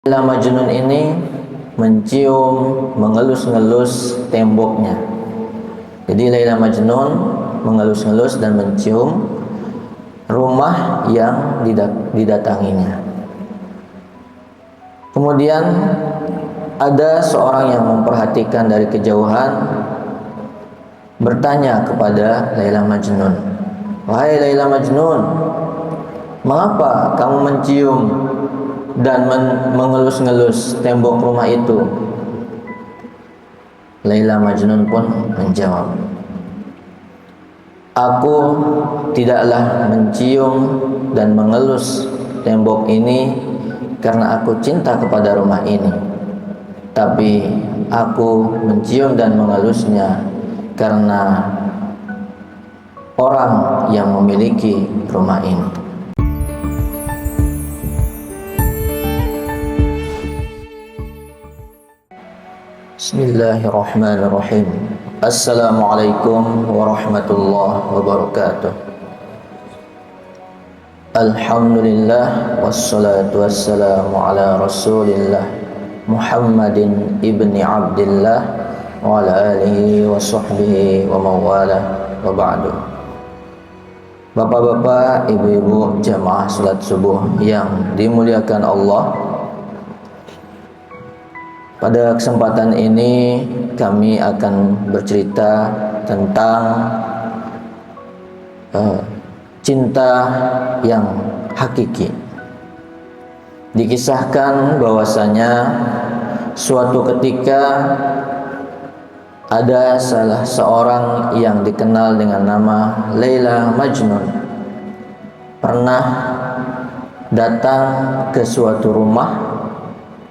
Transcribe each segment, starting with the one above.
Laila Majnun ini mencium, mengelus-ngelus temboknya. Jadi Laila Majnun mengelus-ngelus dan mencium rumah yang didatanginya. Kemudian ada seorang yang memperhatikan dari kejauhan, bertanya kepada Laila Majnun, "Wahai Laila Majnun, mengapa kamu mencium dan mengelus-ngelus tembok rumah itu?" Laila Majnun pun menjawab, "Aku tidaklah mencium dan mengelus tembok ini karena aku cinta kepada rumah ini, tapi aku mencium dan mengelusnya karena orang yang memiliki rumah ini." Bismillahirrahmanirrahim. Assalamualaikum warahmatullahi wabarakatuh. Alhamdulillah wassalatu wassalamu ala Rasulillah Muhammadin ibni Abdillah wa ala alihi wa sahbihi wa mawalah wa ba'du. Bapak-bapak, ibu-ibu jamaah salat subuh yang dimuliakan Allah, pada kesempatan ini kami akan bercerita tentang cinta yang hakiki. Dikisahkan bahwasanya suatu ketika ada salah seorang yang dikenal dengan nama Laila Majnun pernah datang ke suatu rumah,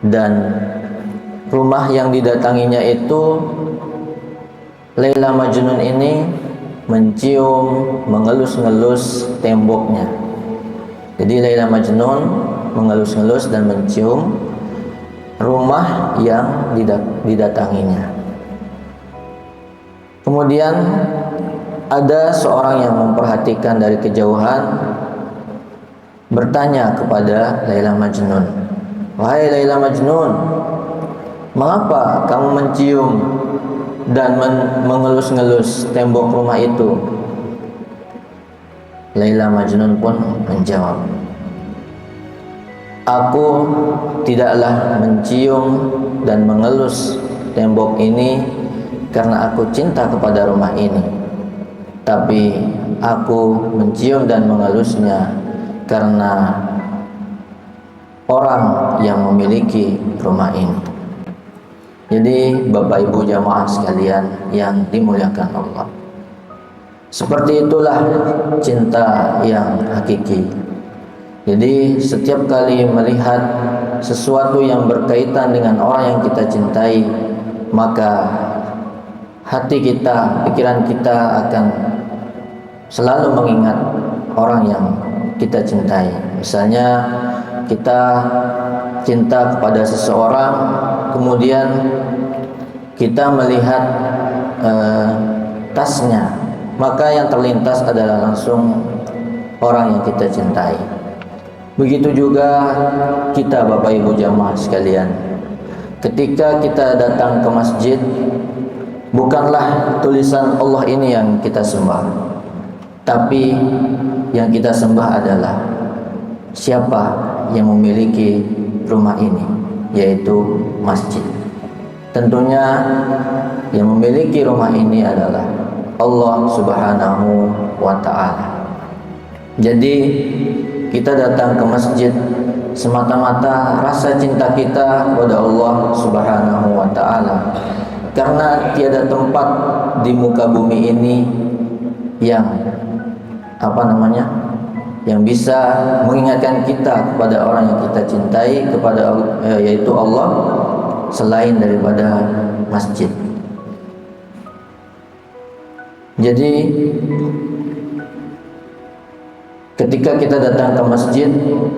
dan rumah yang didatanginya itu Laila Majnun ini mencium, mengelus-ngelus temboknya. Jadi Laila Majnun mengelus-ngelus dan mencium rumah yang didatanginya. Kemudian ada seorang yang memperhatikan dari kejauhan, bertanya kepada Laila Majnun, "Wahai Laila Majnun, mengapa kamu mencium dan mengelus-ngelus tembok rumah itu?" Laila Majnun pun menjawab, "Aku tidaklah mencium dan mengelus tembok ini karena aku cinta kepada rumah ini, tapi aku mencium dan mengelusnya karena orang yang memiliki rumah ini." Jadi Bapak Ibu jamaah sekalian yang dimuliakan Allah, seperti itulah cinta yang hakiki. Jadi setiap kali melihat sesuatu yang berkaitan dengan orang yang kita cintai, maka hati kita, pikiran kita akan selalu mengingat orang yang kita cintai. Misalnya kita cinta kepada seseorang, kemudian kita melihat tasnya, maka yang terlintas adalah langsung orang yang kita cintai. Begitu juga kita Bapak Ibu jamaah sekalian, ketika kita datang ke masjid, bukanlah tulisan Allah ini yang kita sembah, tapi yang kita sembah adalah siapa yang memiliki rumah ini, yaitu masjid. Tentunya yang memiliki rumah ini adalah Allah Subhanahu wa ta'ala. Jadi kita datang ke masjid semata-mata rasa cinta kita kepada Allah Subhanahu wa ta'ala, karena tiada tempat di muka bumi ini yang yang bisa mengingatkan kita kepada orang yang kita cintai, yaitu Allah, selain daripada masjid. Jadi ketika kita datang ke masjid,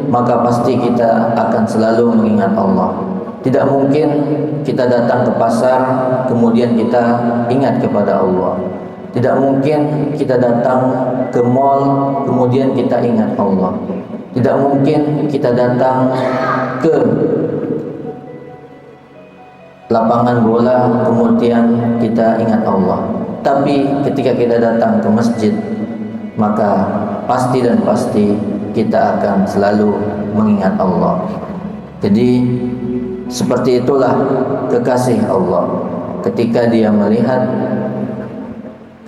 maka pasti kita akan selalu mengingat Allah. Tidak mungkin kita datang ke pasar kemudian kita ingat kepada Allah. Tidak mungkin kita datang ke mall kemudian kita ingat Allah. Tidak mungkin kita datang ke lapangan bola, kemudian kita ingat Allah. Tapi ketika kita datang ke masjid, maka pasti dan pasti kita akan selalu mengingat Allah. Jadi seperti itulah kekasih Allah. Ketika dia melihat,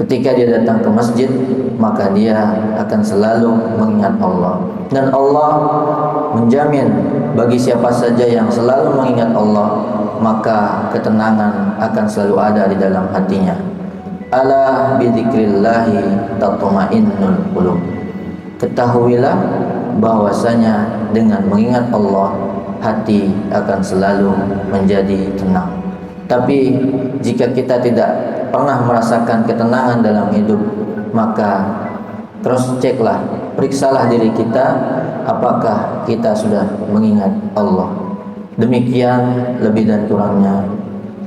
ketika dia datang ke masjid, maka dia akan selalu mengingat Allah. Dan Allah menjamin bagi siapa saja yang selalu mengingat Allah, maka ketenangan akan selalu ada di dalam hatinya. Ala bidzikrillahi tatma'innul qulub. Ketahuilah bahwasanya dengan mengingat Allah, hati akan selalu menjadi tenang. Tapi jika kita tidak pernah merasakan ketenangan dalam hidup, maka terus ceklah, periksalah diri kita, apakah kita sudah mengingat Allah. Demikian lebih dan kurangnya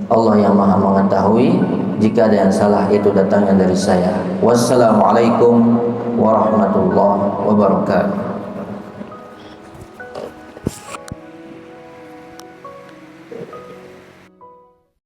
Allah yang Maha mengetahui. Jika ada yang salah, itu datangnya dari saya. Wassalamualaikum warahmatullahi wabarakatuh.